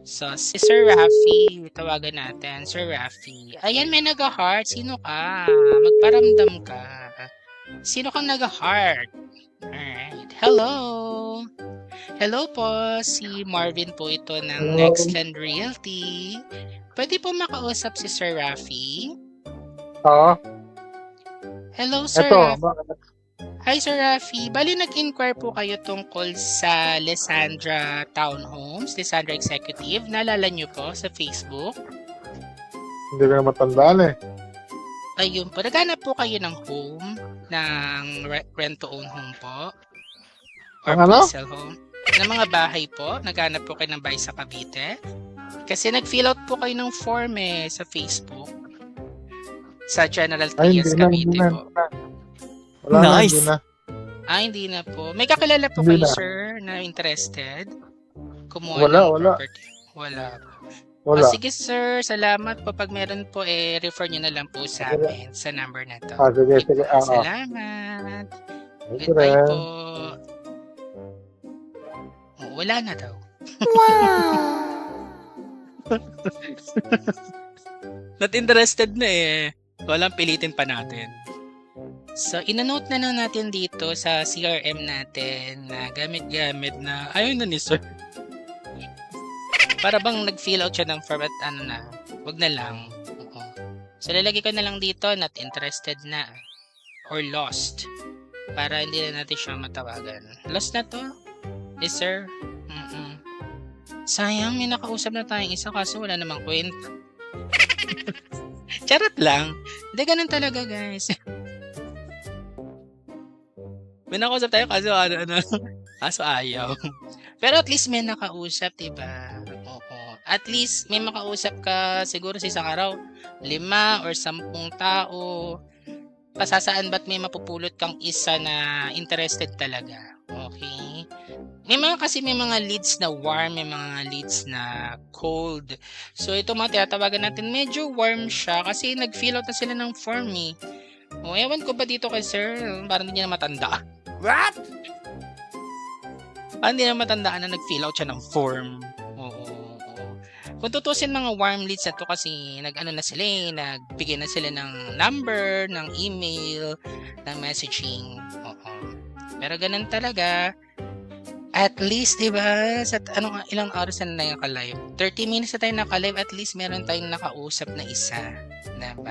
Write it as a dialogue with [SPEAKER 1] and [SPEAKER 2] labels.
[SPEAKER 1] So, si Sir Raffy, tawagan natin. Sir Raffy. Ayan, may nag-heart. Sino ka? Magparamdam ka. Sino kang nag-heart? Alright. Hello. Hello po. Si Marvin po ito ng
[SPEAKER 2] Hello.
[SPEAKER 1] Nextland Realty. Pwede po makausap si Sir Raffy?
[SPEAKER 2] Oo.
[SPEAKER 1] Hello, Sir
[SPEAKER 2] Eto,
[SPEAKER 1] Raffy. Hi, Sir Raffy. Bali, nag-inquire po kayo tungkol sa Lysandra Townhomes, Lysandra Executive. Naalala niyo po sa Facebook?
[SPEAKER 2] hindi ko na matandaan eh.
[SPEAKER 1] Ayun po. Naghanap po kayo ng home, ng rent-to-own home po? Or
[SPEAKER 2] Ang ano?
[SPEAKER 1] pre-sale home? Ng mga bahay po? Naghanap po kayo ng bahay sa Cavite? Kasi nag-fill out po kayo ng form sa Facebook. Sa General
[SPEAKER 2] Ay,
[SPEAKER 1] Trias
[SPEAKER 2] hindi na,
[SPEAKER 1] Cavite
[SPEAKER 2] hindi na.
[SPEAKER 1] po.
[SPEAKER 2] Wala na,
[SPEAKER 3] Nice.
[SPEAKER 2] hindi na.
[SPEAKER 1] Hindi na po. May kakilala po
[SPEAKER 2] Hindi
[SPEAKER 1] kayo,
[SPEAKER 2] na.
[SPEAKER 1] sir, na interested? Kumuha
[SPEAKER 2] Wala,
[SPEAKER 1] ng
[SPEAKER 2] wala.
[SPEAKER 1] property? Wala po.
[SPEAKER 2] Wala.
[SPEAKER 1] Sige, sir. Salamat po. Pag meron po, refer nyo na lang po sa amin sa number na to.
[SPEAKER 2] Sige, sige.
[SPEAKER 1] Salamat.
[SPEAKER 2] Thank you
[SPEAKER 1] Goodbye
[SPEAKER 2] rin.
[SPEAKER 1] po. Wala na daw. Not interested na Walang pilitin pa natin. So, inanote na lang natin dito sa CRM natin na gamit-gamit na ayaw na ni sir. Para bang nag-fill out siya ng form at wag na lang. Oo. So, lalagay ko na lang dito, not interested na or lost. Para hindi na natin siya matawagan. Lost na to? Yes, sir. Sayang, may nakausap na tayong isa kaso wala namang kwenta. Charot lang. Hindi, ganun talaga, guys. May nakausap tayo kaso kaso ayaw. Pero at least may nakausap, diba? Oo. At least may makausap ka siguro sa isang araw, 5 or 10 tao. Pasasaan ba't may mapupulot kang isa na interested talaga? Okay? May mga leads na warm, may mga leads na cold. So ito mga tinatawagan natin, medyo warm siya kasi nag-fill out na sila ng form ewan ko ba dito kay sir, parang hindi niya na matanda. What? Parang hindi na matandaan na nag-fill out siya ng form. Oo. Kung tutusin mga warm leads na to kasi nag-ano na sila nagbigay na sila ng number, ng email, ng messaging. Oo. Pero ganun talaga. At least, di ba, sa ilang oras na naka-live? 30 minutes na tayo naka-live, at least meron tayong nakausap na isa. Diba?